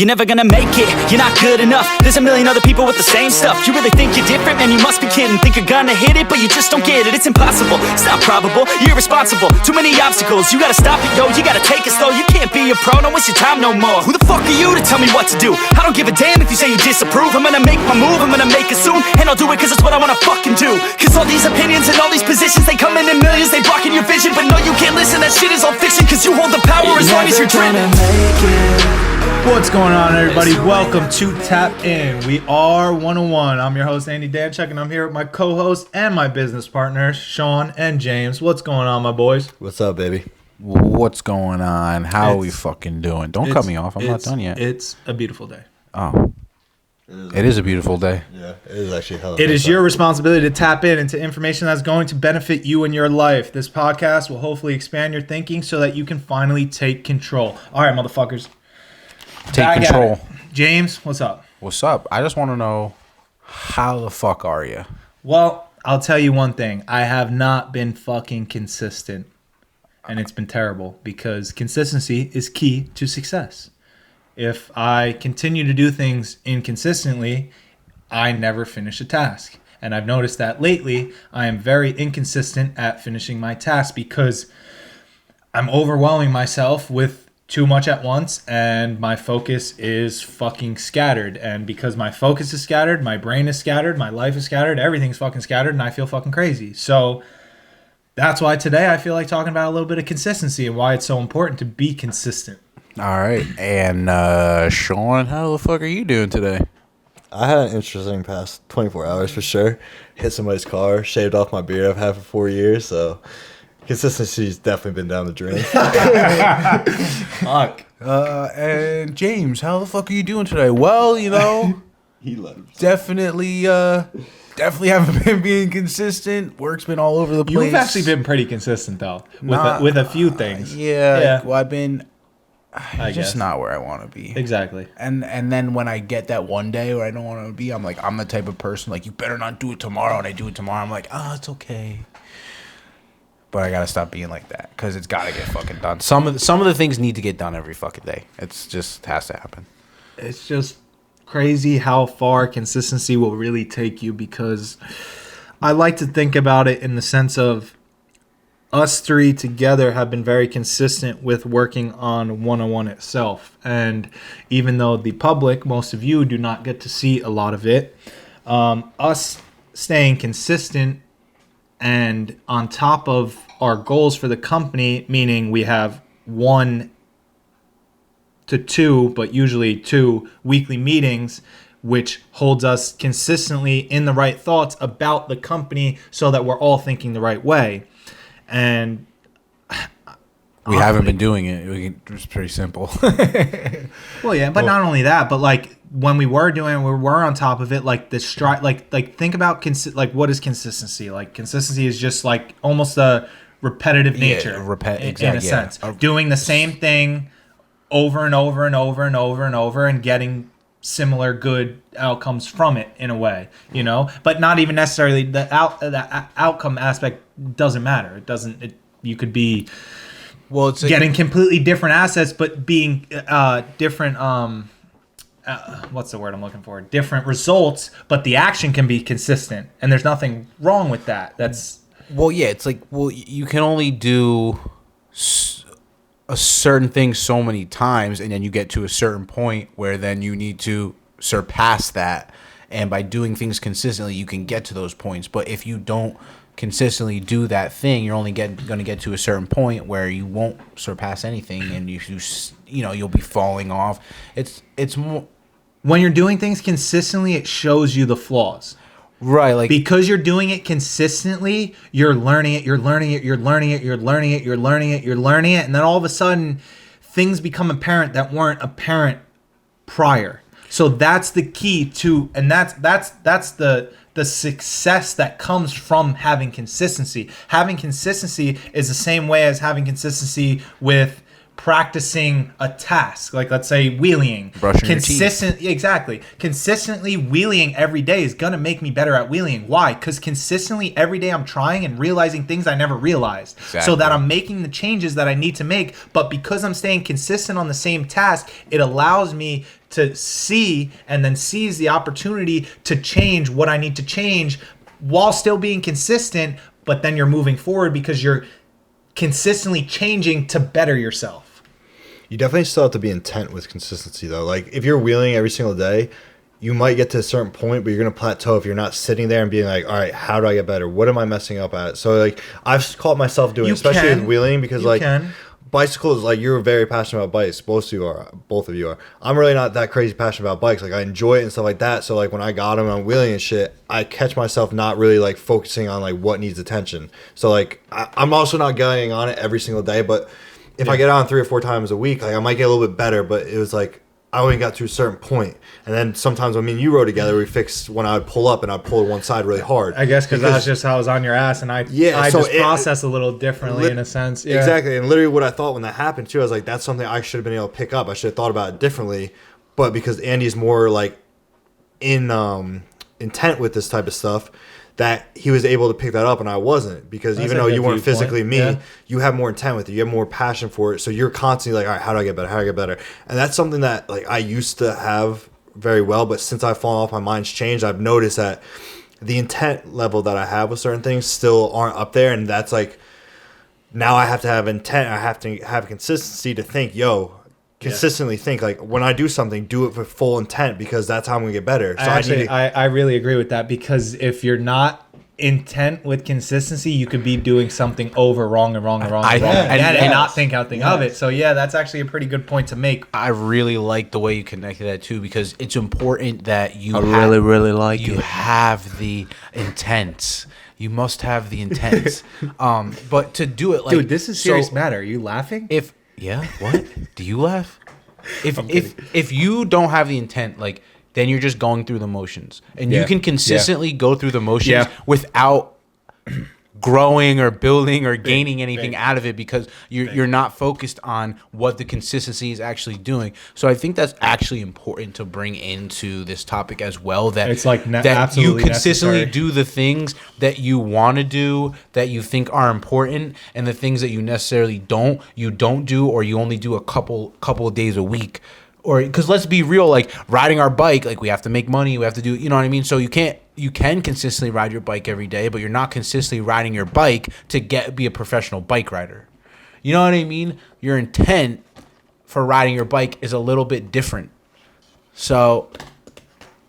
You're never gonna make it, you're not good enough. There's a million other people with the same stuff. You really think you're different? Man, you must be kidding. Think you're gonna hit it, but you just don't get it. It's impossible, it's not probable, you're irresponsible. Too many obstacles, you gotta stop it, yo. You gotta take it slow, you can't be a pro. Don't waste your time no more. Who the fuck are you to tell me what to do? I don't give a damn if you say you disapprove. I'm gonna make my move, I'm gonna make it soon. And I'll do it cause it's what I wanna fucking do. Cause all these opinions and all these positions, they come in millions, they blocking your vision. But no, you can't listen, that shit is all fiction. Cause you hold the power as long as you're driven. What's going on, everybody? Welcome to Tap In. We are OneOOne. I'm your host, Andy Danchuk, and I'm here with my co-host and my business partners, Sean and James. What's going on, my boys? What's up, baby? What's going on? How are we fucking doing? Don't cut me off. I'm not done yet. It's a beautiful day. Oh. It is a beautiful day. Yeah, it is actually hell. It is your responsibility to tap into information that's going to benefit you in your life. This podcast will hopefully expand your thinking so that you can finally take control. All right, motherfuckers. Take control. James, what's up? What's up? I just want to know, how the fuck are you? Well, I'll tell you one thing. I have not been fucking consistent. And it's been terrible because consistency is key to success. If I continue to do things inconsistently, I never finish a task. And I've noticed that lately, I am very inconsistent at finishing my tasks because I'm overwhelming myself with too much at once, and my focus is fucking scattered. And because my focus is scattered, my brain is scattered, my life is scattered, everything's fucking scattered, and I feel fucking crazy. So that's why today I feel like talking about a little bit of consistency and why it's so important to be consistent. All right. And Sean, how the fuck are you doing today? I had an interesting past 24 hours for sure. Hit somebody's car, shaved off my beard I've had for 4 years, so consistency's definitely been down the drain. Fuck. And James, how the fuck are you doing today? Well, you know, He let him. definitely haven't been being consistent. Work's been all over the place. You've actually been pretty consistent, though, with a few things. Yeah. Well, I've been I just guess. not where I want to be. Exactly. And then when I get that one day where I don't want to be, I'm like, I'm the type of person, like, you better not do it tomorrow. And I do it tomorrow. I'm like, it's okay. But I got to stop being like that because it's got to get fucking done. Some of the things need to get done every fucking day. It's just has to happen. It's just crazy how far consistency will really take you, because I like to think about it in the sense of us three together have been very consistent with working on OneOOne itself. And even though the public, most of you, do not get to see a lot of it, us staying consistent and on top of our goals for the company, meaning we have 1 to 2, but usually 2 weekly meetings, which holds us consistently in the right thoughts about the company so that we're all thinking the right way. And We haven't been doing it. It's pretty simple. well, yeah, but not only that, but like when we were doing it, we were on top of it. Like the like think about like what is consistency? Like consistency is just like almost a repetitive nature, in a sense, doing the same thing over and over and over and over and over and getting similar good outcomes from it in a way, you know, but not even necessarily the outcome aspect doesn't matter. You could be it's getting completely different assets, but being different what's the word I'm looking for? Different results, but the action can be consistent, and there's nothing wrong with that. It's like, you can only do a certain thing so many times, and then you get to a certain point where then you need to surpass that. And by doing things consistently, you can get to those points. But if you don't consistently do that thing, you're only going to get to a certain point where you won't surpass anything, and you'll be falling off. It's more when you're doing things consistently, it shows you the flaws. Right, like because you're doing it consistently, you're learning it, and then all of a sudden things become apparent that weren't apparent prior. So that's the key to, and that's the success that comes from having consistency. Having consistency is the same way as having consistency with practicing a task, like let's say wheeling. Brushing your teeth. Exactly. Consistently wheeling every day is going to make me better at wheeling. Why? Because consistently every day I'm trying and realizing things I never realized. Exactly. So that I'm making the changes that I need to make. But because I'm staying consistent on the same task, it allows me to see and then seize the opportunity to change what I need to change while still being consistent, but then you're moving forward because you're consistently changing to better yourself. You definitely still have to be intent with consistency, though. Like, if you're wheeling every single day, you might get to a certain point, but you're going to plateau if you're not sitting there and being like, all right, how do I get better? What am I messing up at? So, like, I've caught myself doing, especially with wheeling, because, bicycles, like, you're very passionate about bikes. Both of you are. I'm really not that crazy passionate about bikes. Like, I enjoy it and stuff like that. So, like, when I got them and I'm wheeling and shit, I catch myself not really, like, focusing on, like, what needs attention. So, like, I'm also not getting on it every single day, but if I get on 3 or 4 times a week, like, I might get a little bit better, but it was, like, I only got to a certain point. And then sometimes when me and you rode together, we fixed when I would pull up and I'd pull one side really hard. I guess because that's just how I was on your ass, and I just process a little differently in a sense. Yeah. Exactly. And literally what I thought when that happened too, I was like, that's something I should have been able to pick up. I should have thought about it differently. But because Andy's more like intent with this type of stuff, that he was able to pick that up and I wasn't, because even though you weren't physically me, you have more intent with it. You have more passion for it. So you're constantly like, all right, how do I get better? How do I get better? And that's something that, like, I used to have very well, but since I've fallen off, my mind's changed. I've noticed that the intent level that I have with certain things still aren't up there. And that's like, now I have to have intent. I have to have consistency to think, consistently think, like, when I do something, do it with full intent, because that's how I'm gonna get better. So I really agree with that, because if you're not intent with consistency, you could be doing something wrong and not think of it. So that's actually a pretty good point to make. I really like the way you connected that too, because it's important that you have the intent. You must have the intent. But to do it, like, dude, this is serious matter. Are you laughing? What? Do you laugh? If you don't have the intent, like, then you're just going through the motions. And you can consistently go through the motions without growing or building or gaining anything out of it, because you're not focused on what the consistency is actually doing. So I think that's actually important to bring into this topic as well, that it's like that you consistently do the things that you want to do, that you think are important, and the things that you necessarily don't do, or you only do a couple of days a week. Or, because let's be real, like, riding our bike, like, we have to make money, we have to do, you know what I mean? So you can consistently ride your bike every day, but you're not consistently riding your bike to be a professional bike rider. You know what I mean? Your intent for riding your bike is a little bit different. So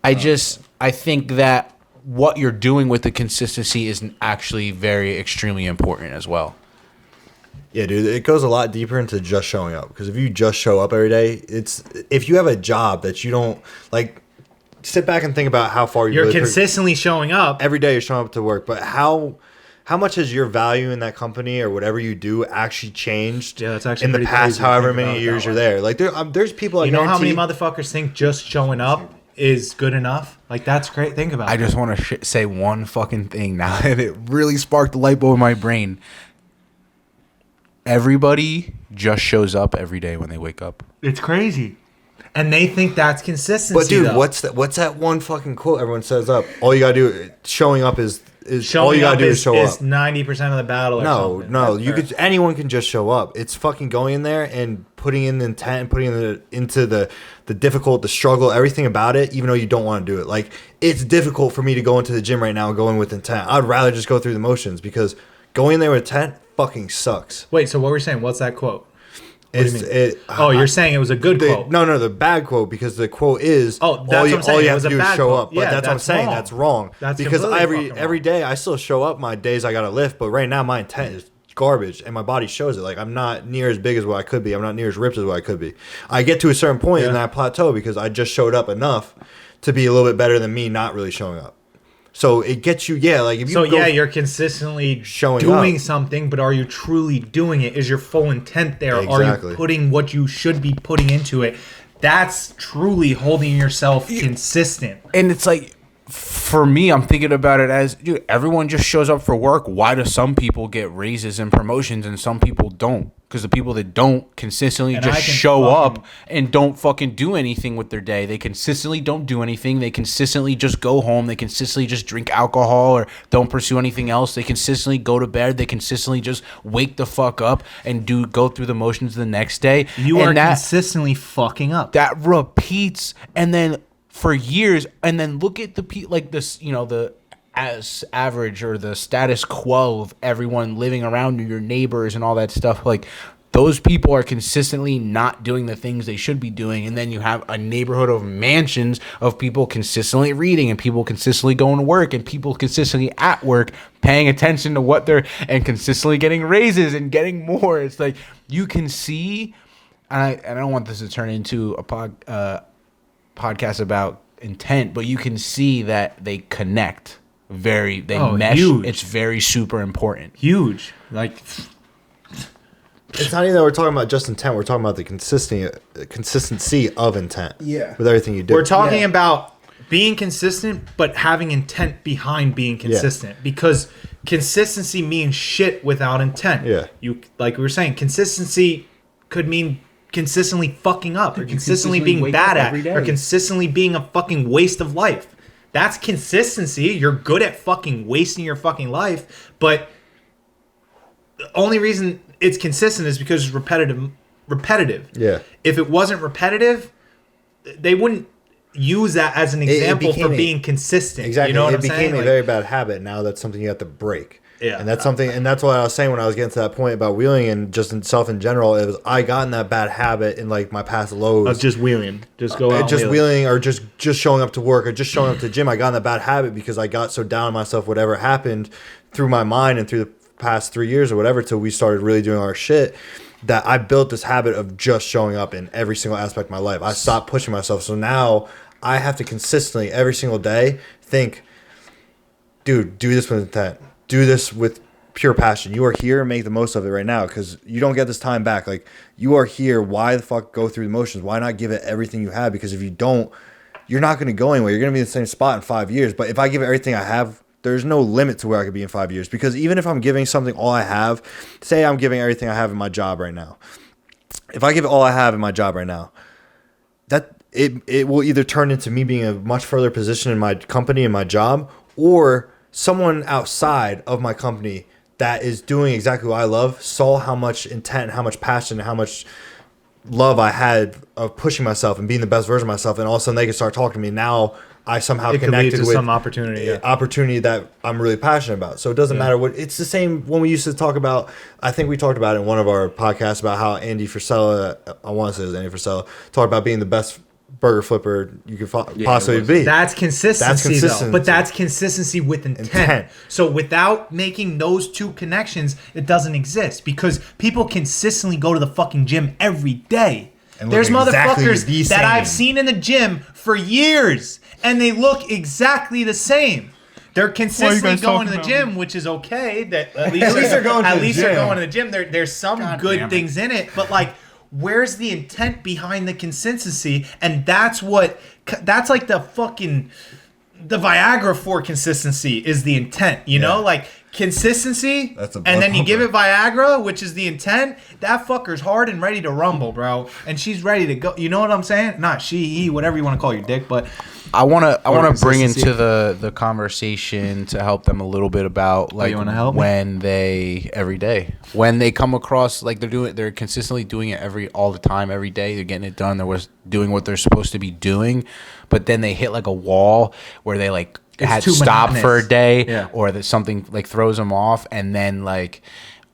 I think that what you're doing with the consistency is actually very extremely important as well. Yeah, dude, it goes a lot deeper into just showing up. Because if you just show up every day, if you have a job that you don't, like, sit back and think about how far you're consistently showing up. Every day you're showing up to work, but how much has your value in that company or whatever you do actually changed that's actually in the past however many years you're there? Like, there's people, you know how many motherfuckers think just showing up is good enough? Like, that's great. Think about it. I just want to say one fucking thing now, and it really sparked the light bulb in my brain. Everybody just shows up every day when they wake up. It's crazy. And they think that's consistency. But dude, what's that one fucking quote everyone says up? All you gotta do, showing up is all you gotta do is show up. 90% of the battle. No. Anyone can just show up. It's fucking going in there and putting in the intent and putting into the difficult, the struggle, everything about it, even though you don't want to do it. Like, it's difficult for me to go into the gym right now going with intent. I'd rather just go through the motions, because going in there with intent fucking sucks. Wait, so what were you saying? What's that quote? You're saying it was a good quote. No, the bad quote, because the quote is all you have to do is show up. But that's what I'm saying. Wrong. That's wrong. That's because every day I still show up my days I gotta lift, but right now my intent is garbage and my body shows it. Like, I'm not near as big as what I could be. I'm not near as ripped as what I could be. I get to a certain point and I plateau because I just showed up enough to be a little bit better than me not really showing up. So it gets you, like, if you you're consistently doing something, but are you truly doing it? Is your full intent there? Exactly. Are you putting what you should be putting into it? That's truly holding yourself consistent. And it's like, for me, I'm thinking about it as, dude, everyone just shows up for work. Why do some people get raises and promotions and some people don't? Because the people that don't consistently And just show up and don't fucking do anything with their day. They consistently don't do anything. They consistently just go home. They consistently just drink alcohol or don't pursue anything else. They consistently go to bed. They consistently just wake the fuck up and go through the motions the next day. You are consistently fucking up. That repeats, and then for years, and then look at like this, you know, the as average or the status quo of everyone living around you, your neighbors and all that stuff. Like, those people are consistently not doing the things they should be doing, and then you have a neighborhood of mansions of people consistently reading and people consistently going to work and people consistently at work paying attention to what they're and consistently getting raises and getting more. It's like you can see, and I don't want this to turn into a podcast about intent, but you can see that they connect they mesh. Huge. It's very super important. Huge. Like, it's not even that we're talking about just intent. We're talking about the consistency of intent. Yeah. With everything you do. we're talking about being consistent, but having intent behind being consistent. Because consistency means shit without intent. Yeah. You, like we were saying, consistency could mean consistently fucking up, or consistently being bad at, or consistently being a fucking waste of life. That's consistency. You're good at fucking wasting your fucking life, but the only reason it's consistent is because it's repetitive. Yeah. If it wasn't repetitive, they wouldn't use that as an example for being consistent. Exactly. You know what it I'm became saying? a very bad habit. Now that's something you have to break. Yeah. And that's something, and that's what I was saying when I was getting to that point about wheeling and just in self in general. It was, I got in that bad habit in like my past lows. Of just wheeling. Just go out just wheeling or just showing up to work or just showing up to the gym. I got in that bad habit because I got so down on myself, whatever happened through my mind and through the past 3 years or whatever, till we started really doing our shit, that I built this habit of just showing up in every single aspect of my life. I stopped pushing myself. So now I have to consistently every single day think, dude, do this with intent. Do this with pure passion. You are here, make the most of it right now, because you don't get this time back. Like, you are here. Why the fuck go through the motions? Why not give it everything you have? Because if you don't, you're not going to go anywhere. You're going to be in the same spot in 5 years. But if I give it everything I have, there's no limit to where I could be in 5 years. Because even if I'm giving something all I have, say I'm giving everything I have in my job right now. If I give it all I have in my job right now, that it will either turn into me being a much further position in my company and my job, or someone outside of my company that is doing exactly what I love saw how much intent, how much passion, how much love I had of pushing myself and being the best version of myself, and all of a sudden they can start talking to me. Now I somehow connected with some opportunity that I'm really passionate about. So it doesn't matter what. It's the same when we used to talk about. I think we talked about it in one of our podcasts about how Andy Frisella, I want to say it was Andy Frisella, talked about being the best burger flipper you could possibly be. That's consistency, though. But that's consistency with intent. So without making those two connections, it doesn't exist, because people consistently go to the fucking gym every day. There's motherfuckers that I've seen in the gym for years, and they look exactly the same. They're consistently going to the gym, which is okay. That at least they're going to the gym. There's some good things in it, but like, where's the intent behind the consistency? And that's like the Viagra for consistency is the intent, you know? Like, consistency, and then you give it Viagra, which is the intent. That fucker's hard and ready to rumble, bro. And she's ready to go. You know what I'm saying? Not she, he, whatever you want to call your dick, but I want to bring into the conversation to help them a little bit about, like, when they every day, when they come across, like, they're consistently doing it all the time, every day. They're getting it done. They're doing what they're supposed to be doing, but then they hit like a wall where they like had to stop for a day, or that something like throws them off, and then like,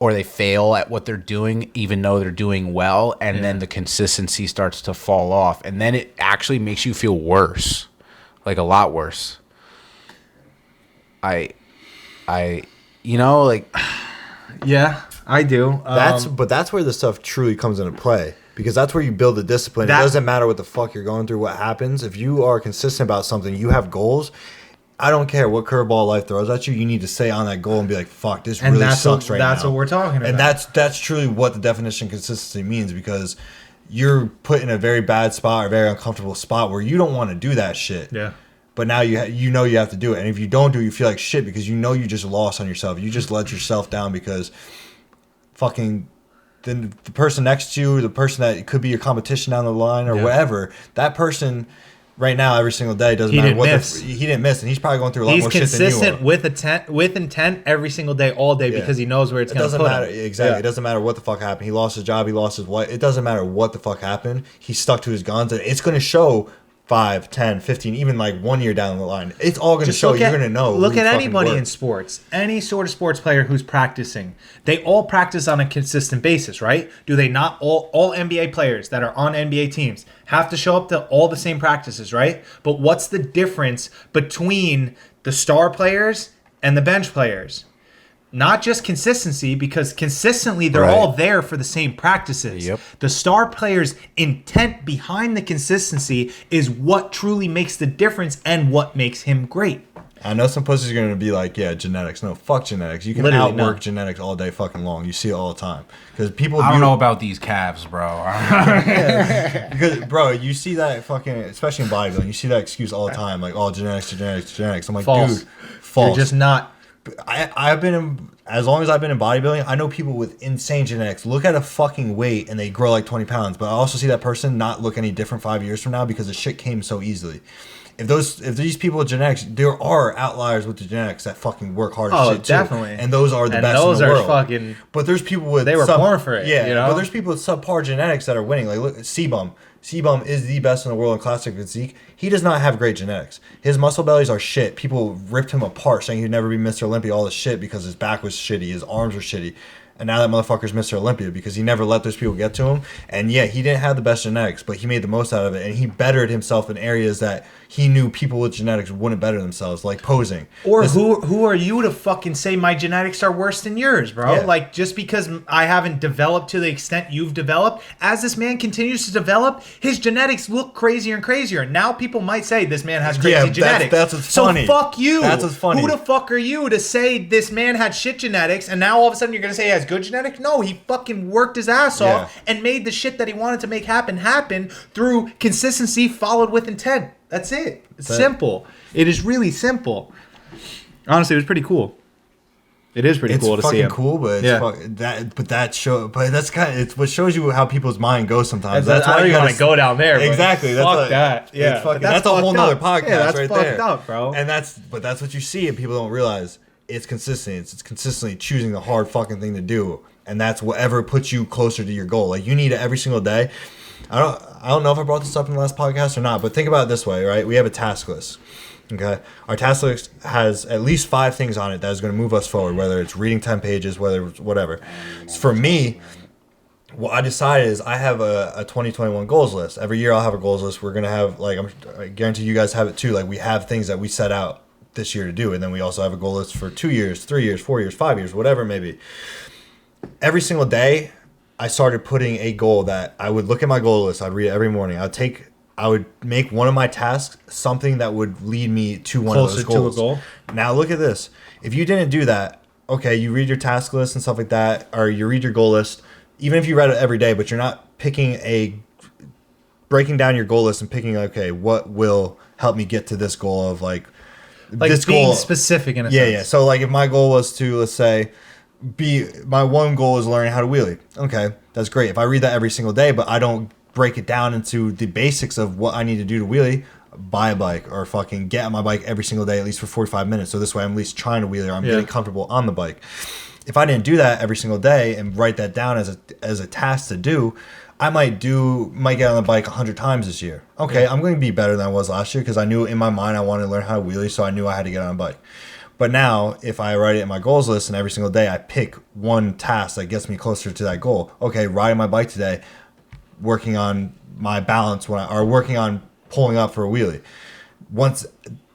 or they fail at what they're doing even though they're doing well, and then the consistency starts to fall off, and then it actually makes you feel worse, like a lot worse. You know, like, yeah, I do. But that's where the stuff truly comes into play, because that's where you build the discipline. It doesn't matter what the fuck you're going through, what happens. If you are consistent about something, you have goals. I don't care what curveball life throws at you. You need to stay on that goal and be like, "Fuck, this really sucks right now." That's what we're talking about. And that's truly what the definition of consistency means, because you're put in a very bad spot or very uncomfortable spot where you don't want to do that shit. Yeah. but now you know you have to do it. And if you don't do it, you feel like shit because you know you just lost on yourself. You just let yourself down because fucking the person next to you, the person that could be your competition down the line or whatever, that person right now every single day doesn't matter what he didn't miss, and he's probably going through a lot more shit than you are. He's consistent with intent every single day, all day, because he knows where it's going to put him. It doesn't matter. Exactly. Yeah. It doesn't matter what the fuck happened. He lost his job. He lost his wife. It doesn't matter what the fuck happened. He stuck to his guns, and it's going to show 5, 10, 15, even like 1 year down the line. It's all going to show. You're going to know. Look at anybody in sports, any sort of sports player who's practicing. They all practice on a consistent basis, right? Do they not? All NBA players that are on NBA teams have to show up to all the same practices, right? But what's the difference between the star players and the bench players? Not just consistency, because consistently they're all there for the same practices. Yep. The star player's intent behind the consistency is what truly makes the difference and what makes him great. I know some pussies are going to be like, yeah, genetics. No, fuck genetics. You can outwork genetics all day fucking long. You see it all the time. Because people... I don't know about these calves, bro. Because, bro, you see that fucking... Especially in bodybuilding, you see that excuse all the time. Like, oh, genetics. I'm like, false. Dude, false. You're just not... I've been in... As long as I've been in bodybuilding, I know people with insane genetics look at a fucking weight and they grow like 20 pounds. But I also see that person not look any different 5 years from now because the shit came so easily. If these people with genetics, there are outliers with the genetics that fucking work hard as shit definitely. Too. And those are the best in the world. Fucking, but there's people with... They were born for it. Yeah, you know? But there's people with subpar genetics that are winning. Like, look, Sebum. Sebum is the best in the world in classic physique. He does not have great genetics. His muscle bellies are shit. People ripped him apart saying he'd never be Mr. Olympia, all this shit, because his back was shitty, his arms were shitty. And now that motherfucker's Mr. Olympia because he never let those people get to him. And yeah, he didn't have the best genetics, but he made the most out of it. And he bettered himself in areas that he knew people with genetics wouldn't better themselves, like posing. Or who are you to fucking say my genetics are worse than yours, bro? Yeah. Like, just because I haven't developed to the extent you've developed, as this man continues to develop, his genetics look crazier and crazier. Now people might say this man has crazy genetics. That's what's funny. So fuck you. That's what's funny. Who the fuck are you to say this man had shit genetics and now all of a sudden you're going to say he has good genetics? No, he fucking worked his ass off and made the shit that he wanted to make happen through consistency followed with intent. That's it. It's simple. It is really simple. Honestly, it was pretty cool. It is pretty cool to see him. It's fucking cool, but it's what shows you how people's mind goes sometimes. That's why you want to go down there. Exactly. Fuck that. Yeah, that's a whole nother podcast. Yeah, that's right fucked there. up, bro. And that's what you see, and people don't realize it's consistent. It's consistently choosing the hard fucking thing to do, and that's whatever puts you closer to your goal. Like, you need it every single day. I don't know if I brought this up in the last podcast or not, but think about it this way, right? We have a task list. Okay, our task list has at least 5 things on it that is going to move us forward, whether it's reading 10 pages, whether it's whatever. For me, what I decided is I have a 2021 goals list. Every year I'll have a goals list. We're going to have, like, I guarantee you guys have it too. Like, we have things that we set out this year to do, and then we also have a goal list for 2 years, 3 years, 4 years, 5 years, whatever it may be. Every single day, I started putting a goal that I would look at my goal list. I'd read it every morning. I would make one of my tasks something that would lead me to one of those goals. To a goal. Now look at this. If you didn't do that, okay, you read your task list and stuff like that, or you read your goal list, even if you read it every day, but you're not breaking down your goal list and picking, okay, what will help me get to this goal of like this being goal, specific in a sense. Yeah. So like if my goal was to, let's say, my one goal is learning how to wheelie. Okay, that's great. If I read that every single day, but I don't break it down into the basics of what I need to do to wheelie, buy a bike or fucking get on my bike every single day, at least for 45 minutes. So this way I'm at least trying to wheelie, or I'm getting comfortable on the bike. If I didn't do that every single day and write that down as a task to do, I might get on the bike 100 times this year. Okay, I'm going to be better than I was last year because I knew in my mind I wanted to learn how to wheelie, so I knew I had to get on a bike. But now, if I write it in my goals list and every single day I pick one task that gets me closer to that goal. Okay, riding my bike today, working on my balance or working on pulling up for a wheelie.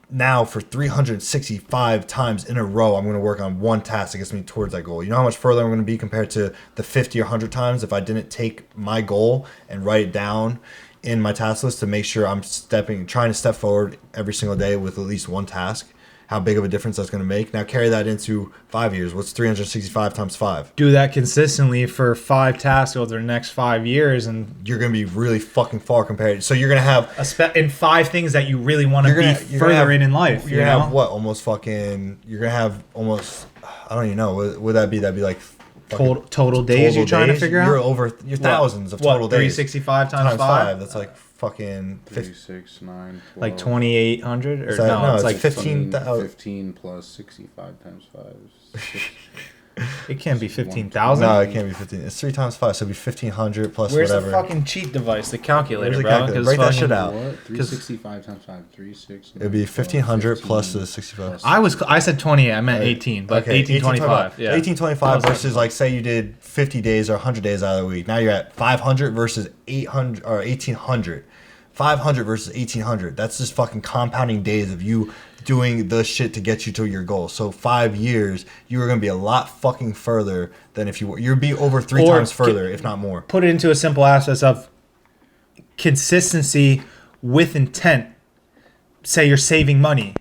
Now for 365 times in a row, I'm going to work on one task that gets me towards that goal. You know how much further I'm going to be compared to the 50 or 100 times if I didn't take my goal and write it down in my task list to make sure I'm trying to step forward every single day with at least one task. how big of a difference that's going to make. Now carry that into 5 years. What's 365 times 5? Do that consistently for 5 tasks over the next 5 years, and You're going to be really fucking far compared. So you're going to have in 5 things that you really want to be further in life. You're going to have what? Almost fucking. You're going to have almost. I don't even know. What would that be? That'd be like. Total days you're trying to figure out? You're thousands of total days. 365 times 5? That's like fucking 3, 6, 9, 12. Like 2,800? Or that- no, it's it's like 15,000. 15 plus 65 times 5 is 6. it can't be 15,000. No, it can't be 15. It's 3 times 5, so it'd be 1,500 plus Where's whatever. the fucking cheat device, the calculator, Where's the bro? calculator? 'Cause Break that fucking- shit out. What? 365 times 5, 3, 6. It'd be 1,500 plus the 65. I said 28. I meant 18, but 1825. Yeah. 1825 versus like say you did 50 days or 100 days out of the week. Now you're at 500 versus 800 or 1800. 500 versus 1800. That's just fucking compounding days of you doing the shit to get you to your goal. So 5 years, you are going to be a lot fucking further than if you were. You'd be over 3 Or times further, if not more. Put it into a simple aspect of consistency with intent. Say you're saving money.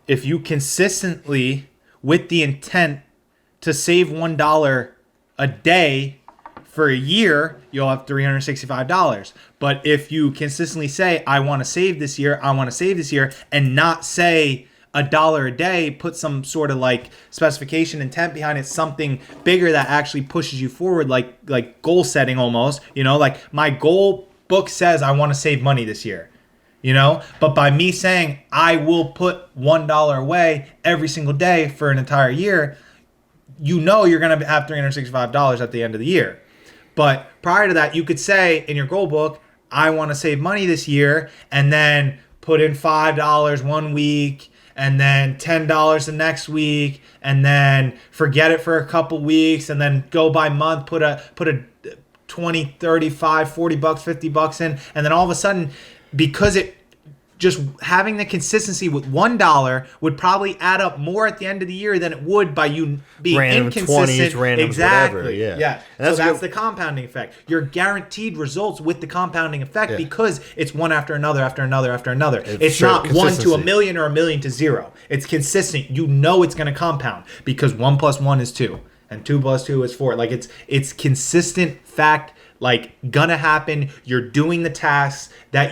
If you consistently, with the intent to save $1 a day for a year, you'll have $365. But if you consistently say, I want to save this year, I want to save this year, and not say $1 a day, put some sort of like specification intent behind it, something bigger that actually pushes you forward, like goal setting almost, like my goal book says I want to save money this year. But by me saying I will put $1 away every single day for an entire year, you're going to have $365 at the end of the year. But prior to that, you could say in your goal book, I want to save money this year, and then put in $5 one week, and then $10 the next week, and then forget it for a couple weeks, and then go by month, put a 20, 35, $40, $50 in, and then all of a sudden, because it just having the consistency with $1 would probably add up more at the end of the year than it would by you being Random inconsistent. 20s, randoms, exactly. whatever, yeah. Yeah. And So that's good. the compounding effect. You're guaranteed results with the compounding effect Yeah. because it's one after another after another after another. It's sure, not 1 to consistency. 1,000,000 or 1,000,000 to 0. It's consistent. You know it's going to compound because 1 + 1 is 2 and 2 + 2 is 4. Like it's consistent fact. Like gonna happen. You're doing the tasks that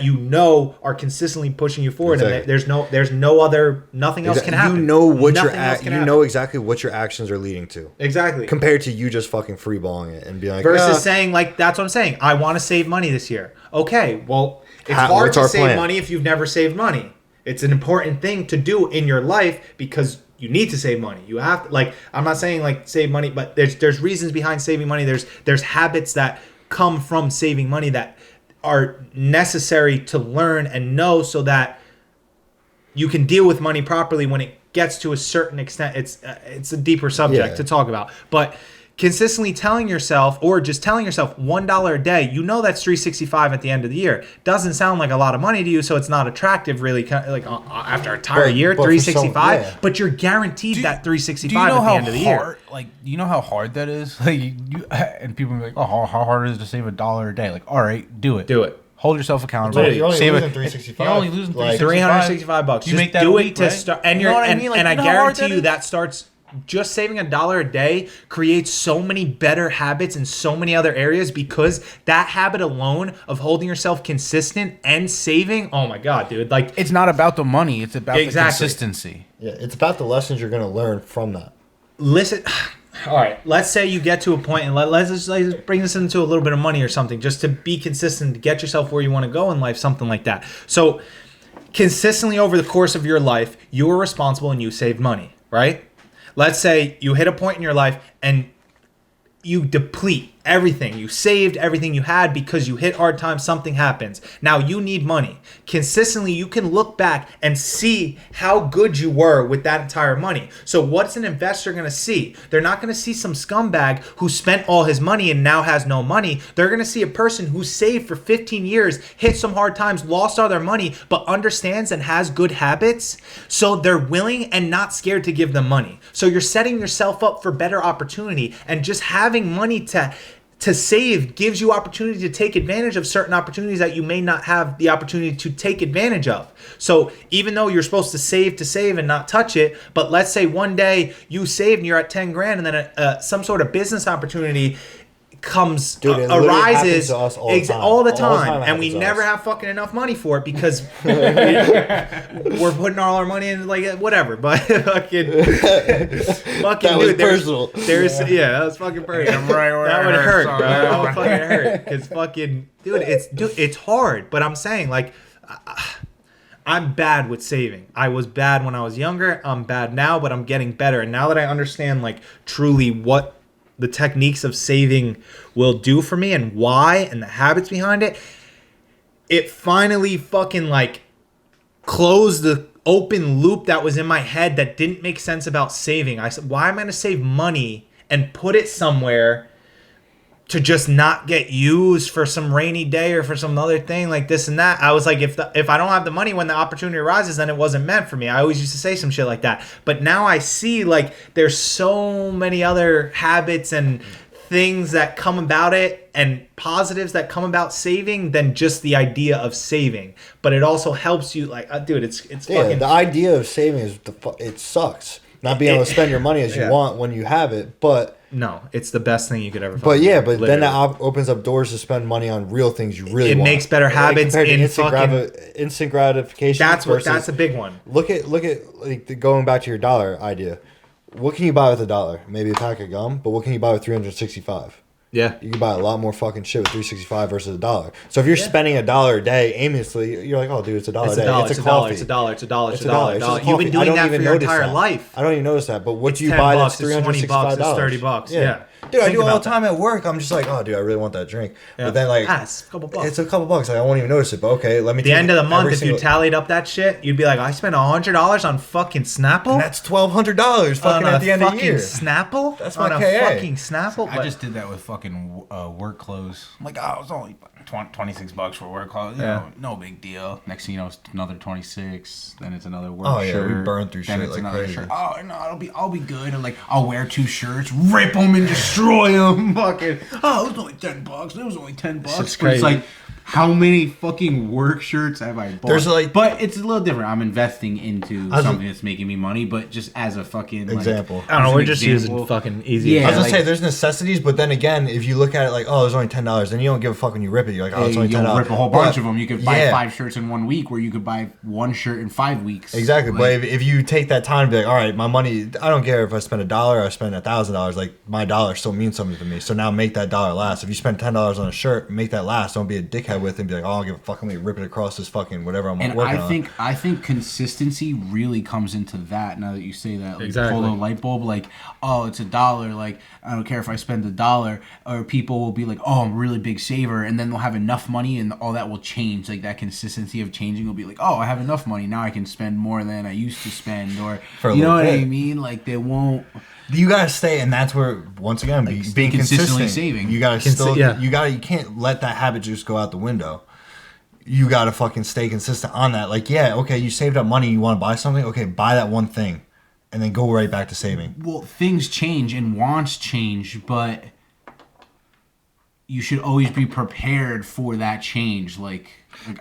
are consistently pushing you forward, Exactly. and there's no other, nothing else can happen. You know what Nothing else can you happen. know exactly what your actions are leading to. Exactly. Compared to you just fucking freeballing it and being like Versus saying that's what I'm saying. I want to save money this year. Okay, well, it's hard what's to our save plan? money if you've never saved money. It's an important thing to do in your life because you need to save money. You have to, I'm not saying save money, but there's reasons behind saving money. There's habits that come from saving money that are necessary to learn and know so that you can deal with money properly when it gets to a certain extent. It's a deeper subject Yeah. to talk about, but consistently telling yourself or just telling yourself $1 a day, that's $365 at the end of the year. Doesn't sound like a lot of money to you, so it's not attractive really. After an entire year, but for $365, some- yeah. but you're guaranteed that $365 Do you know at the how end of the year. hard? Do you know how hard that is? And people are like, "Oh, how hard is it to save $1 a day?" All right, do it. Do it. Hold yourself accountable. You're only Save losing it. $365. You're only losing Like, $365. You Just make that do a it week, to right? start, and You know you're what I mean? and I you know how hard guarantee you is? that starts. Just saving $1 a day creates so many better habits in so many other areas because that habit alone of holding yourself consistent and saving. Oh my God, dude! It's not about the money. It's about Exactly. the consistency. Yeah, it's about the lessons you're going to learn from that. Listen. All right, let's say you get to a point, and let's just bring this into a little bit of money or something, just to be consistent, to get yourself where you want to go in life, something like that. So, consistently over the course of your life, you are responsible and you saved money, right? Let's say you hit a point in your life and you deplete everything. You saved everything you had because you hit hard times, something happens. Now you need money. Consistently, you can look back and see how good you were with that entire money. So what's an investor going to see? They're not going to see some scumbag who spent all his money and now has no money. They're going to see a person who saved for 15 years, hit some hard times, lost all their money, but understands and has good habits. So they're willing and not scared to give them money. So you're setting yourself up for better opportunity, and just having money to save gives you opportunity to take advantage of certain opportunities that you may not have the opportunity to take advantage of. So even though you're supposed to save and not touch it, but let's say one day you saved and you're at 10 grand and then some sort of business opportunity comes Dude, it literally happens arises to us all the time. all the All the time, time and we happens to never us. have fucking enough money for it because we're putting all our money in like whatever. But fucking That was dude, personal. That was fucking personal. That would hurt, bro. That would fucking hurt because fucking dude, it's hard. But I'm saying like. I'm bad with saving. I was bad when I was younger. I'm bad now, but I'm getting better. And now that I understand like truly what the techniques of saving will do for me and why and the habits behind it, it finally fucking like closed the open loop that was in my head that didn't make sense about saving. I said, why am I going to save money and put it somewhere to just not get used for some rainy day or for some other thing like this and that? I was like, if I don't have the money when the opportunity arises, then it wasn't meant for me. I always used to say some shit like that. But now I see like there's so many other habits and things that come about it and positives that come about saving than just the idea of saving. But it also helps you like, dude, it's fucking... The idea of saving is it sucks. Not being able to spend your money as you want when you have it, but... No, it's the best thing you could ever find. But yeah, but literally. then that opens up doors to spend money on real things you really want. It makes better habits compared to in instant gratification. That's a big one. Look at like going back to your dollar idea. What can you buy with $1? Maybe a pack of gum, but what can you buy with 365? Yeah. You can buy a lot more fucking shit with 365 versus $1. So if you're spending $1 a day aimlessly, you're like, oh, dude, it's $1 a day. It's a coffee. It's a dollar. It's a dollar. You've been doing that for your entire life. I don't even notice that. But what It's do you 10 buy bucks, that's it's 20 bucks, $365? it's $30. Yeah. Dude, I Think do all about the time at work. I'm just like, oh, dude, I really want that drink. But then like, it's a couple bucks. It's a couple bucks. Like, I won't even notice it. But okay, let me. The end of the month, if you tallied up that shit, you'd be like, I spent $100 on fucking Snapple. And that's $1,200 fucking at the end of the year. Snapple. That's on my a KA. fucking Snapple. I just did that with fucking work clothes. I'm like, oh, it's only $26 for work clothes. You know, no big deal. Next thing you know, it's another 26. Then it's another work shirt. We burn through then shit it's like another crazy. shirt. Oh no, I'll be good. And like, I'll wear 2 shirts, rip them and destroy them. Fucking. Oh, it was only $10. It was only $10. It's But it's crazy. like, how many fucking work shirts have I bought? There's like- but it's a little different. I'm investing into something that's making me money, but just as a fucking Example. I don't know. as We're an just example. using fucking easy. Yeah, I was gonna like- say there's necessities, but then again, if you look at it like, oh, there's only $10, then you don't give a fuck when you rip it. You're like, oh, it's only You'll $10. rip a whole bunch of them. You could buy yeah. 5 shirts in 1 week, where you could buy 1 shirt in 5 weeks. Exactly, Like, but if you take that time to be like, all right, my money, I don't care if I spend $1 or I spend $1,000. Like my dollar still means something to me. So now make that dollar last. If you spend $10 on a shirt, make that last. Don't be a dickhead with it and be like, oh, I don't give a fuck. Let me rip it across this fucking whatever I'm and working on. I think consistency really comes into that. Now that you say that, like, Exactly. pull a light bulb, like, oh, it's $1. Like, I don't care if I spend $1. Or people will be like, oh, I'm a really big saver, and then they'll have enough money, and all that will change. Like that consistency of changing will be like, oh, I have enough money now. I can spend more than I used to spend, or For a you know little what I bit. mean? Like they won't. You gotta stay, and that's where once again being consistently consistent. saving. You gotta yeah. you can't let that habit just go out the window. You gotta fucking stay consistent on that. Like, yeah, okay, you saved up money, you want to buy something, okay, buy that one thing, and then go right back to saving. Well, things change and wants change, but you should always be prepared for that change. Like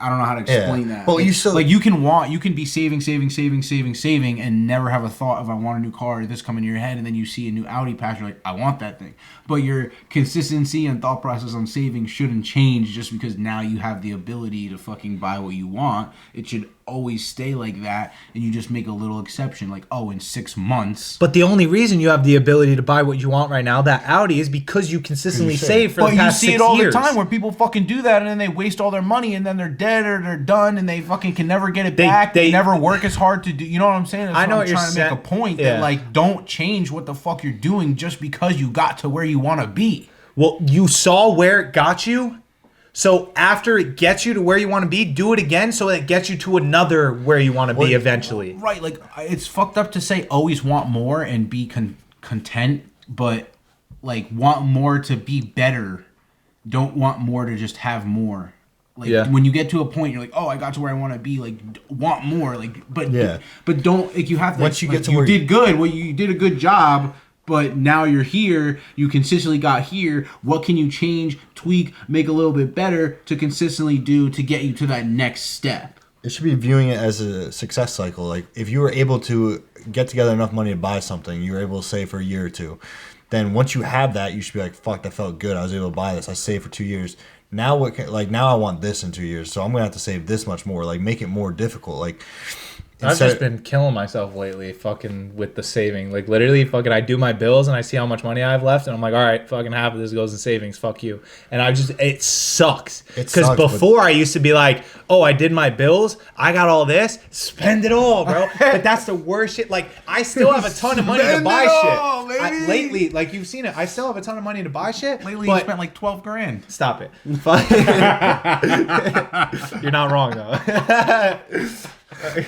I don't know how to explain that. Well, like, you still like you can be saving, and never have a thought of I want a new car or this come into your head, and then you see a new Audi patch, you're like, I want that thing. But your consistency and thought process on saving shouldn't change just because now you have the ability to fucking buy what you want. It should always stay like that, and you just make a little exception, like, oh, in 6 months. But the only reason you have the ability to buy what you want right now, that Audi, is because you consistently save for the past 6 years. But you see it all the time where people fucking do that, and then they waste all their money, and then they're dead or they're done, and they fucking can never get it back. They never work as hard to do. You know what I'm saying? That's I know what I'm you're trying to make a point yeah. that like don't change what the fuck you're doing just because you got to where you want to be. Well, you saw where it got you. So after it gets you to where you want to be, do it again so it gets you to another where you want to be eventually. Right, like it's fucked up to say always want more and be content, but like want more to be better. Don't want more to just have more. Like when you get to a point, you're like, oh, I got to where I want to be. Like want more. Like, but don't. Like you have to. Once you like, get to you where did good. Well, you did a good job. But now you're here, you consistently got here. What can you change, tweak, make a little bit better to consistently do to get you to that next step? It should be viewing it as a success cycle. Like, if you were able to get together enough money to buy something, you were able to save for a year or two. Then once you have that, you should be like, fuck, that felt good. I was able to buy this. I saved for 2 years. Now now I want this in 2 years, so I'm gonna have to save this much more. Like, make it more difficult. Like, I've just been killing myself lately, fucking with the saving. Like, literally, fucking, I do my bills and I see how much money I have left, and I'm like, all right, fucking half of this goes in savings. Fuck you. And it sucks. Because before I used to be like, oh, I did my bills, I got all this, spend it all, bro. But that's the worst shit. Like, I still have a ton of money to buy shit. Lately, like, you've seen it, I still have a ton of money to buy shit. Lately, you spent like 12 grand. Stop it. You're not wrong, though.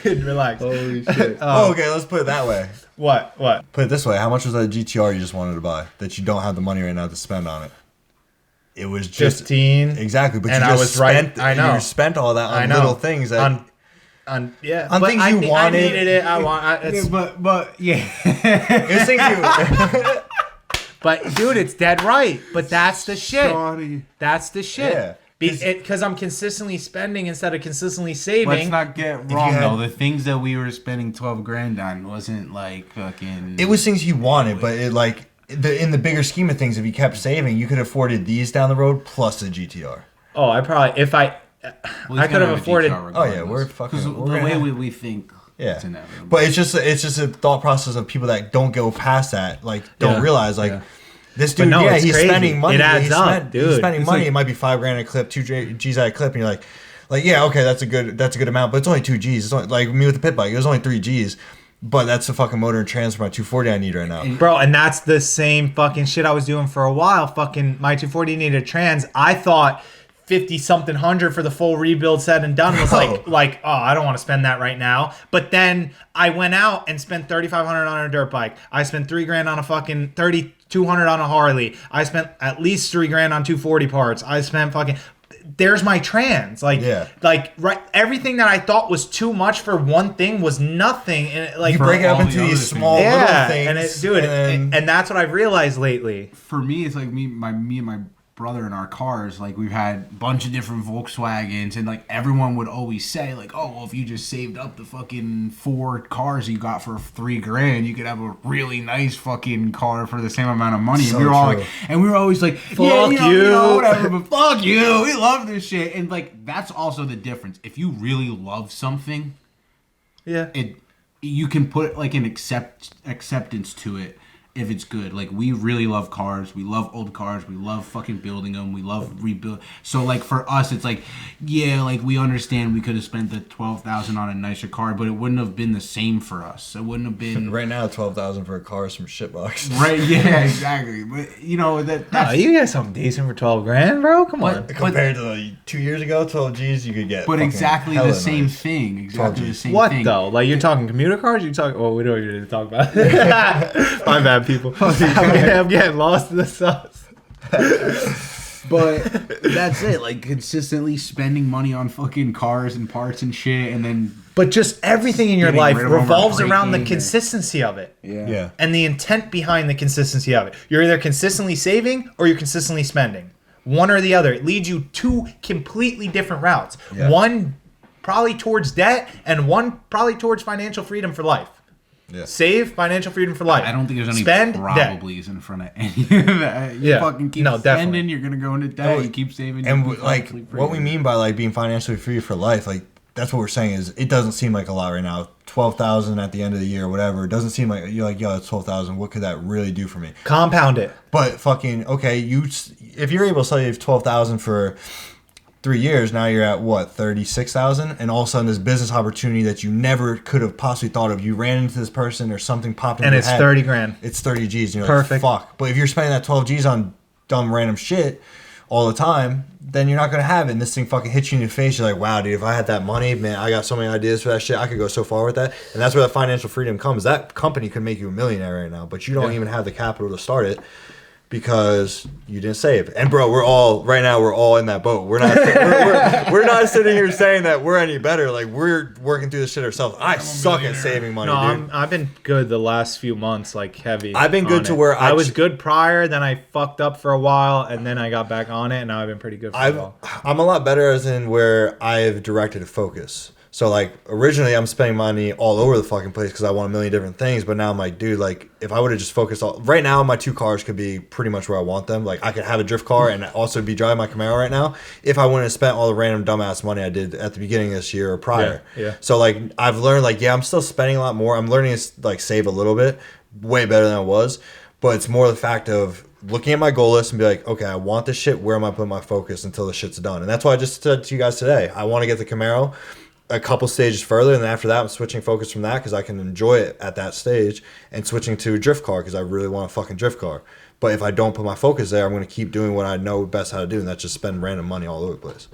Relax. Holy shit. okay, let's put it that way. What? Put it this way. How much was that GTR you just wanted to buy that you don't have the money right now to spend on it? It was just 15. Exactly, but and you I just was spent. right. I know. You spent all that on little things that on On but things I you ne- wanted. I needed it. It's, But yeah. it's things you. but dude, it's dead right. But that's the shit. Sorry. That's the shit. Yeah. Because I'm consistently spending instead of consistently saving. Let's not get wrong had- though. The things that we were spending 12 grand on wasn't like fucking. It was things you wanted, but it like in the bigger scheme of things, if you kept saving, you could have afforded these down the road plus a GTR. Oh, I probably I could have afforded. Oh yeah, we're fucking. The We're way gonna- we think. Yeah, It's inevitable. but it's just a thought process of people that don't go past that, like don't Yeah. realize like. Yeah. This dude, no, yeah, it's he's crazy. spending money. It adds he's up, dude. He's spending It's money. like- It might be $5,000 a clip, 2G's at a clip, and you're like, yeah, okay, that's a good amount, but it's only 2 G's. It's only, like me with the pit bike, it was only 3 G's, but that's the fucking motor and trans for my 240 I need right now. Bro, and that's the same fucking shit I was doing for a while. Fucking my 240 needed a trans. I thought 50 something hundred for the full rebuild said and done was like oh, I don't want to spend that right now. But then I went out and spent 3,500 on a dirt bike. I spent $3,000 on a fucking 3,200 on a Harley. I spent at least $3,000 on 240 parts. I spent fucking. There's my trans. Like, Yeah. like right. Everything that I thought was too much for one thing was nothing. And it, like You break it up all into the other these things. small little yeah, things, and it, dude, and that's what I've realized lately. For me, it's like me and my brother in our cars. Like we've had a bunch of different Volkswagens, and like everyone would always say, like, oh, well, if you just saved up the fucking 4 cars you got for $3,000, you could have a really nice fucking car for the same amount of money. So And we were all true. like, and we were always like, Fuck you you. know, whatever, but fuck you. We love this shit, and like that's also the difference. If you really love something, Yeah. you can put like an acceptance to it if it's good. Like we really love cars, we love old cars, we love fucking building them, we love rebuild. So like for us, it's like, yeah, like we understand we could have spent the $12,000 on a nicer car, but it wouldn't have been the same for us. It wouldn't have been right now, $12,000 for a car is some shitbox. right. Yeah, exactly. But you know that's No, you get something decent for $12,000, bro. Come on. Compared to the 2 years ago, 12 G's, you could get. but fucking exactly hella the same nice. thing. Exactly the same What thing. though? Like you're talking commuter cars? You talking? Well, we don't need to talk about it. My bad, people. I'm getting lost in the sauce. But that's it. Like consistently spending money on fucking cars and parts and shit, and then But just everything in your Getting life rid of them or revolves around the breaking or- consistency of it. Yeah. And the intent behind the consistency of it. You're either consistently saving or you're consistently spending. One or the other. It leads you 2 completely different routes. Yeah. One probably towards debt and one probably towards financial freedom for life. Yeah. Save, financial freedom for life. I don't think there's any Spend, debt. probablys in front of any of that. You Yeah. fucking keep No, definitely. spending, you're gonna go into debt. You keep saving, And you'll be like financially free. what we mean by like being financially free for life, like that's what we're saying is it doesn't seem like a lot right now. 12,000 at the end of the year or whatever. It doesn't seem like you're like, yo, that's 12,000. What could that really do for me? Compound it. But fucking okay, if you're able to save 12,000 for 3 years, now you're at what, 36,000, and all of a sudden this business opportunity that you never could have possibly thought of, you ran into this person or something popped in And your it's head. 30 grand. It's 30 G's. And you're Perfect. like, fuck. But if you're spending that 12 G's on dumb random shit all the time, then you're not gonna have it. And this thing fucking hits you in the face. You're like, wow, dude, if I had that money, man, I got so many ideas for that shit. I could go so far with that. And that's where that financial freedom comes. That company could make you a millionaire right now, but you don't even have the capital to start it. because you didn't save. And bro, we're all in that boat. We're not we're not sitting here saying that we're any better. Like, we're working through this shit ourselves. I suck at saving money, dude. I've been good the last few months, like heavy. I've been good to where I was good prior, then I fucked up for a while, and then I got back on it, and now I've been pretty good for a while. I'm a lot better as in where I've directed a focus. So, like, originally I'm spending money all over the fucking place because I want a million different things. But now I'm like, dude, like, if I would have just focused right now, my 2 cars could be pretty much where I want them. Like, I could have a drift car and also be driving my Camaro right now if I wouldn't have spent all the random dumbass money I did at the beginning of this year or prior. Yeah. So, like, I've learned, like, yeah, I'm still spending a lot more. I'm learning to, like, save a little bit, way better than I was. But it's more the fact of looking at my goal list and be like, okay, I want this shit. Where am I putting my focus until the shit's done? And that's why I just said to you guys today, I want to get the Camaro a couple stages further, and then after that I'm switching focus from that because I can enjoy it at that stage, and switching to a drift car because I really want a fucking drift car. But if I don't put my focus there, I'm going to keep doing what I know best how to do, and that's just spend random money all over the place.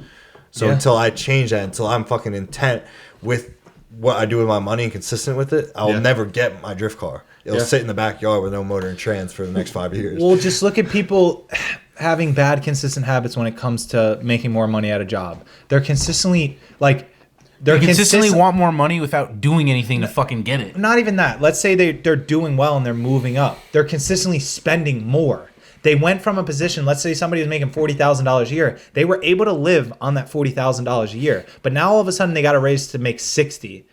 So until I change that, until I'm fucking intent with what I do with my money and consistent with it, I'll never get my drift car. It'll sit in the backyard with no motor and trans for the next 5 years. Well, just look at people having bad consistent habits when it comes to making more money at a job. They're consistently like They consistently want more money without doing anything to fucking get it. Not even that. Let's say they're doing well and they're moving up. They're consistently spending more. They went from a position, let's say somebody was making $40,000 a year. They were able to live on that $40,000 a year. But now all of a sudden they got a raise to make 60.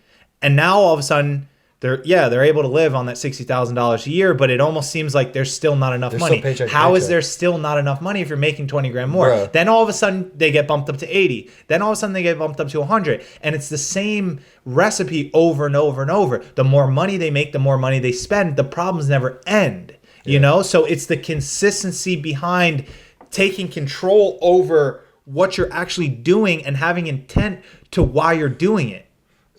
And now all of a sudden they're able to live on that $60,000 a year, but it almost seems like there's still not enough money. How is there still not enough money if you're making 20 grand more? Bruh. Then all of a sudden they get bumped up to 80. Then all of a sudden they get bumped up to 100. And it's the same recipe over and over and over. The more money they make, the more money they spend. The problems never end. You know? So it's the consistency behind taking control over what you're actually doing and having intent to why you're doing it.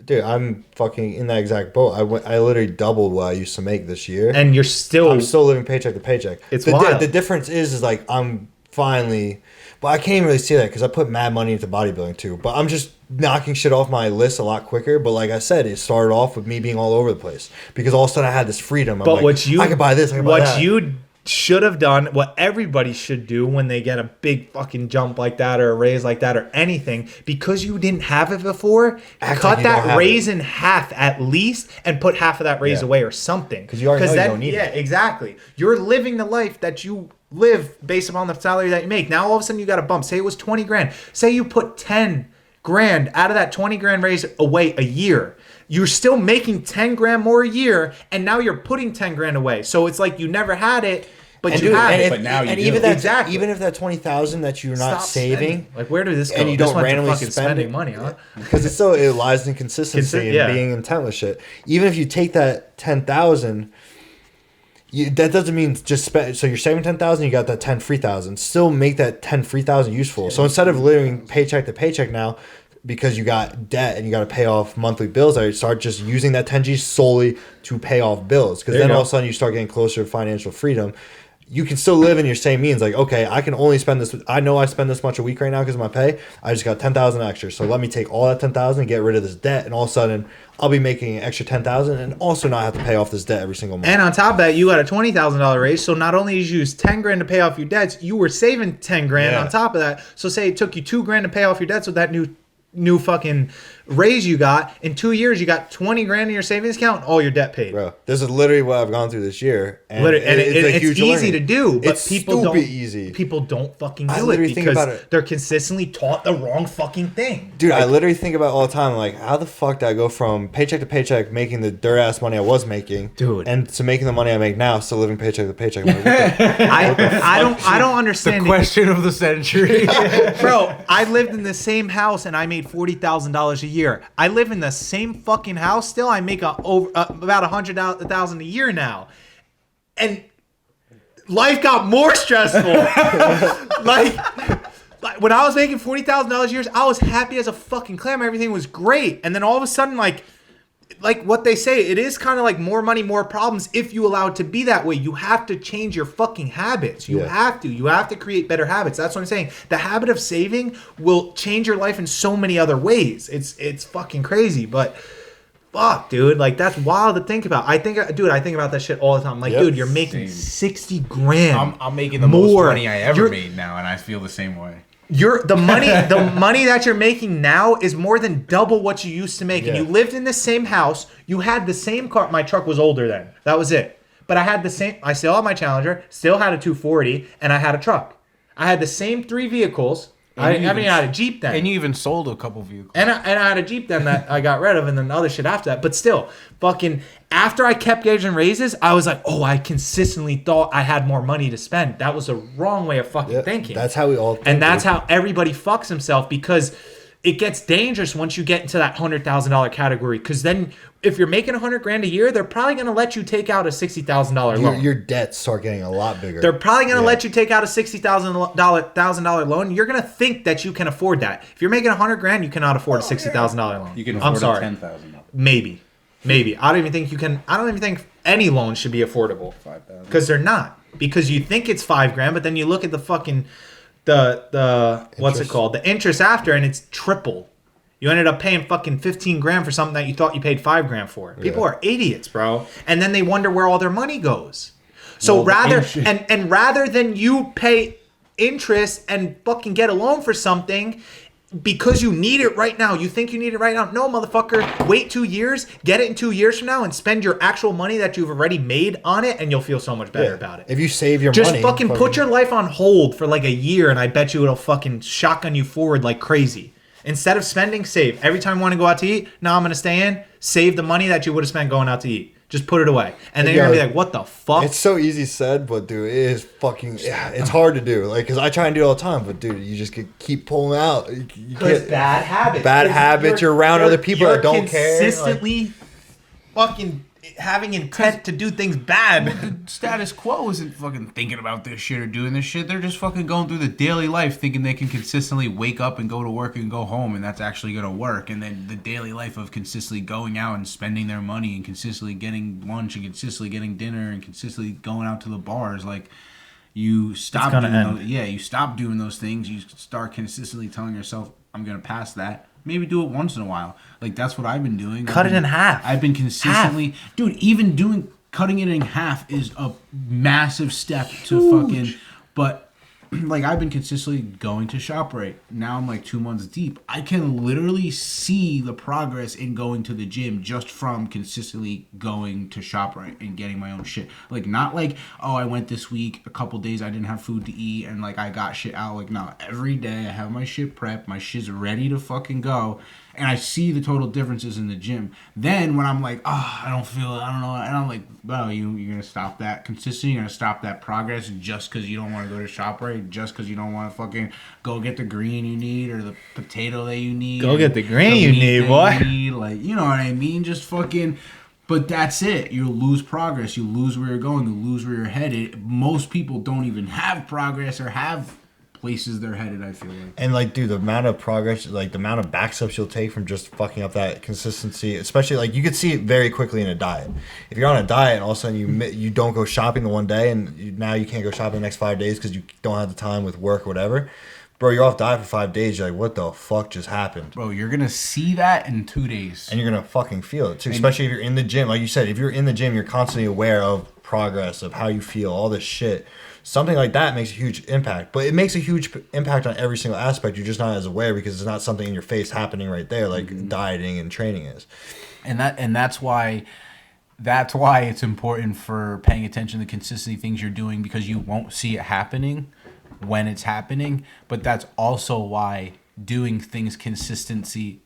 Dude, I'm fucking in that exact boat. I literally doubled what I used to make this year. And I'm still living paycheck to paycheck. It's wild. wild. The difference is like I'm finally, but I can't even really see that because I put mad money into bodybuilding too. But I'm just knocking shit off my list a lot quicker. But like I said, it started off with me being all over the place because all of a sudden I had this freedom. I'm like, I can buy this, I can buy that. What you should have done, what everybody should do when they get a big fucking jump like that or a raise like that or anything, because you didn't have it before, cut that raise in half at least and put half of that raise away or something. Because you already know you don't need it. Yeah, exactly. You're living the life that you live based upon the salary that you make. Now all of a sudden you got a bump. Say it was 20 grand. Say you put 10 grand out of that 20 grand raise away a year. You're still making 10 grand more a year, and now you're putting 10 grand away. So it's like you never had it, but you have it. But now you do. Even if that 20,000 that you're not saving, like where did this go? and you don't randomly fucking spend spending it, money, huh? Because it lies in consistency and being intent with shit. Even if you take that 10,000. That doesn't mean just spend. So you're saving 10,000, you got that 10 free thousand. Still make that 10 free thousand useful. So instead of living paycheck to paycheck now, because you got debt and you got to pay off monthly bills, I start just using that 10G solely to pay off bills. Because then all of a sudden you start getting closer to financial freedom. You can still live in your same means. Like, okay, I can only spend this. I know I spend this much a week right now because of my pay. I just got 10,000 extra. So let me take all that 10,000 and get rid of this debt. And all of a sudden, I'll be making an extra 10,000 and also not have to pay off this debt every single month. And on top of that, you got a $20,000 raise. So not only did you use 10 grand to pay off your debts, you were saving 10 grand on top of that. So say it took you 2 grand to pay off your debts with that new fucking raise you got. In 2 years, you got 20 grand in your savings account, all your debt paid. Bro, this is literally what I've gone through this year. And it's easy to do, but it's people don't fucking do it because they're consistently taught the wrong fucking thing. Dude, I literally think about it all the time, like, how the fuck did I go from paycheck to paycheck making the dirt ass money I was making, dude, and to making the money I make now, still living paycheck to paycheck. I don't understand the question of the century. Bro, I lived in the same house and I made $40,000 a year. I live in the same fucking house still. I make about $100,000 a year now, and life got more stressful. like when I was making $40,000 a year, I was happy as a fucking clam. Everything was great, and then all of a sudden, like what they say, it is kind of like more money, more problems. If you allow it to be that way, you have to change your fucking habits. You have to create better habits. That's what I'm saying. The habit of saving will change your life in so many other ways. It's fucking crazy. But fuck, dude. Like, that's wild to think about. I think about that shit all the time. Like, Yep. dude, you're making 60 grand. I'm making the more. most money I ever You're- made now, and I feel the same way. The money that you're making now is more than double what you used to make. And Yeah. you lived in the same house. You had the same car. My truck was older then. That was it. But I had the same. I still had my Challenger. Still had a 240, and I had a truck. I had the same 3 vehicles. I haven't even had a Jeep then. And you even sold a couple vehicles. And I had a Jeep then that I got rid of, and then other shit after that. But still, fucking, after I kept getting raises, I was like, oh, I consistently thought I had more money to spend. That was a wrong way of fucking thinking. That's how we all think, and that's dude. how everybody fucks himself, because it gets dangerous once you get into that $100,000 category. Because then, if you're making $100,000 a year, they're probably gonna let you take out a $60,000 loan. Your debts start getting a lot bigger. They're probably going to let you take out a $60,000 loan. You're going to think that you can afford that. If you're making $100,000, you cannot afford a $60,000 loan. You can I'm afford sorry. a $10,000. Maybe. I don't even think you can. I don't even think any loan should be affordable. $5,000. Because they're not. Because you think it's $5,000, but then you look at the fucking the what's it Interest. called? The interest after, and it's triple. You ended up paying fucking $15,000 for something that you thought you paid $5,000 for. People are idiots, bro. And then they wonder where all their money goes. So Well, rather and- and rather than you pay interest and fucking get a loan for something because you need it right now, you think you need it right now. No, motherfucker. Wait 2 years, get it in 2 years from now, and spend your actual money that you've already made on it, and you'll feel so much better about it. If you save your Just money, fucking put your life on hold for like a year, and I bet you it'll fucking shotgun you forward like crazy. Instead of spending, save. Every time you want to go out to eat, now I'm going to stay in, save the money that you would have spent going out to eat. Just put it away. And then you're going to be like, what the fuck? It's so easy said, but dude, it is fucking. Yeah, it's hard to do. Like, cause I try and do it all the time, but dude, you just keep pulling out. You Because can't. bad habits. Bad habits, you're around other people that don't care, like- Consistently fucking having intent to do things bad. The status quo isn't fucking thinking about this shit or doing this shit. They're just fucking going through the daily life thinking they can consistently wake up and go to work and go home, and that's actually going to work. And then the daily life of consistently going out and spending their money and consistently getting lunch and consistently getting dinner and consistently going out to the bars, like, you stop gonna doing end. those, you stop doing those things. You start consistently telling yourself, I'm going to pass that. Maybe do it once in a while. Like, that's what I've been doing. Cut it in half. I've been consistently, dude. Even cutting it in half is a massive step to fucking. But like, I've been consistently going to ShopRite. Now I'm like 2 months deep. I can literally see the progress in going to the gym just from consistently going to ShopRite and getting my own shit. Like, not like, oh, I went this week, a couple days I didn't have food to eat, and like I got shit out. Like, no, every day I have my shit prepped, my shit's ready to fucking go. And I see the total differences in the gym. Then when I'm like, I don't feel it, I don't know, and I'm like, well, you're gonna stop that consistency, you're gonna stop that progress just because you don't want to go to ShopRite, just because you don't want to fucking go get the green you need or the potato that you need. Go or get the green you meat need, that boy. you need. Like, you know what I mean? Just fucking. But that's it. You lose progress. You lose where you're going. You lose where you're headed. Most people don't even have progress or have places they're headed, I feel like. And like, dude, the amount of progress, like the amount of back steps you'll take from just fucking up that consistency, especially like you could see it very quickly in a diet. If you're on a diet and all of a sudden you don't go shopping the one day and now you can't go shopping the next 5 days because you don't have the time with work or whatever, bro, you're off diet for 5 days. You're like, what the fuck just happened? Bro, you're going to see that in 2 days. And you're gonna fucking feel it too, especially if you're in the gym. Like you said, if you're in the gym, you're constantly aware of progress, of how you feel, all this shit. Something like that makes a huge impact, but it makes a huge impact on every single aspect. You're just not as aware because it's not something in your face happening right there, like dieting and training is. And that's why it's important for paying attention to the consistency things you're doing, because you won't see it happening when it's happening. But that's also why doing things consistently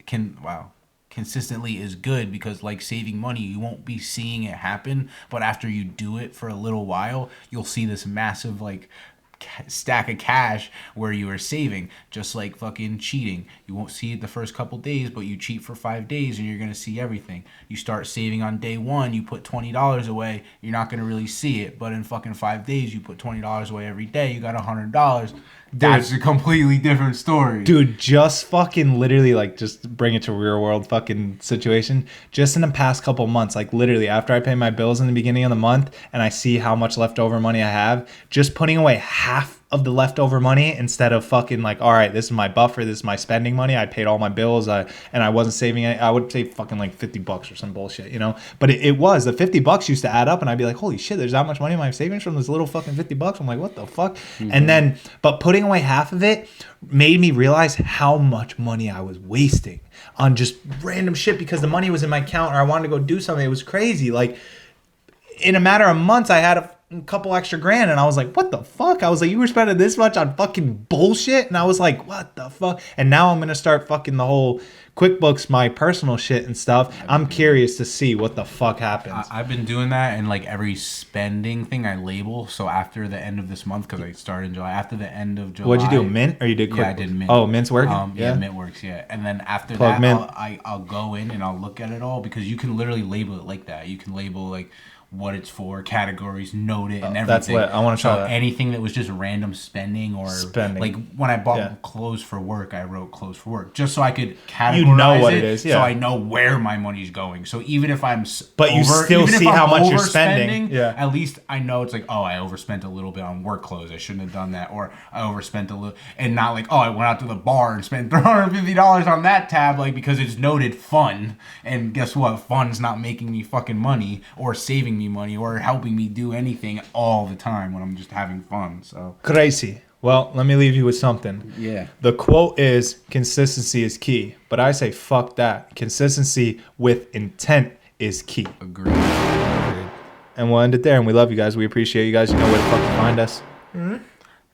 is good, because like saving money, you won't be seeing it happen, but after you do it for a little while, you'll see this massive like stack of cash where you are saving. Just like fucking cheating, you won't see it the first couple days, but you cheat for 5 days and you're gonna see everything. You start saving on day one, you put $20 away, you're not gonna really see it, but in fucking 5 days you put $20 away every day, you got $100. That's a completely different story. Dude, just fucking literally, like, just bring it to real world fucking situation. Just in the past couple months, like, literally, after I pay my bills in the beginning of the month and I see how much leftover money I have, just putting away half of the leftover money instead of fucking like, all right, this is my buffer, this is my spending money. I paid all my bills, and I wasn't saving any. I would save fucking like $50 or some bullshit, you know. But it was the $50 used to add up, and I'd be like, holy shit, there's that much money in my savings from this little fucking $50. I'm like, what the fuck? Mm-hmm. And then, but putting away half of it made me realize how much money I was wasting on just random shit because the money was in my account or I wanted to go do something. It was crazy. Like in a matter of months, I had a couple extra grand and I was like, what the fuck? I was like, you were spending this much on fucking bullshit? And I was like, what the fuck? And now I'm gonna start fucking the whole QuickBooks, my personal shit and stuff. I'm curious to see what the fuck happens. I've been doing that, and like every spending thing I label. So after the end of this month, because I started in July, after the end of July. What'd you do, Mint? Or you did QuickBooks? Yeah, I did Mint. Oh, Mint's working? Yeah, Mint works, yeah. And then after Plug that, I'll go in and I'll look at it all, because you can literally label it like that. You can label like what it's for, categories, note it, and everything. That's lit. I want to try that. Anything that was just random spending or like when I bought clothes for work, I wrote clothes for work just so I could categorize what it is, so I know where my money's going. So even if I'm you still see how much you're spending. Yeah. At least I know it's like, oh, I overspent a little bit on work clothes. I shouldn't have done that. Or I overspent a little, and not like, oh, I went out to the bar and spent $350 on that tab, like because it's noted fun. And guess what? Fun's not making me fucking money or saving me money or helping me do anything all the time when I'm just having fun. So crazy. Well, let me leave you with something. Yeah. The quote is consistency is key, but I say fuck that. Consistency with intent is key. Agreed. And we'll end it there. And we love you guys. We appreciate you guys. You know where the fuck to find us. Mm-hmm.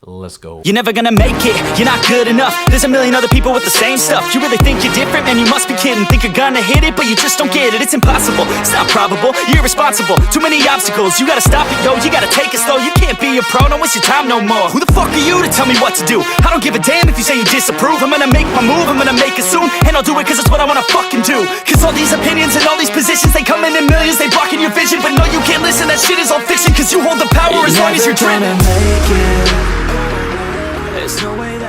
Let's go. You're never gonna make it, you're not good enough. There's a million other people with the same stuff. You really think you're different? Man, you must be kidding. Think you're gonna hit it, but you just don't get it. It's impossible, it's not probable, you're irresponsible. Too many obstacles, you gotta stop it, yo. You gotta take it slow, you can't be a pro. Don't waste your time no more. Who the fuck are you to tell me what to do? I don't give a damn if you say you disapprove. I'm gonna make my move, I'm gonna make it soon. And I'll do it cause it's what I wanna fucking do. Cause all these opinions and all these positions, they come in millions. They blocking your vision, but no, you can't listen. That shit is all fiction, cause you hold the power as long as you're dreaming. There's no way that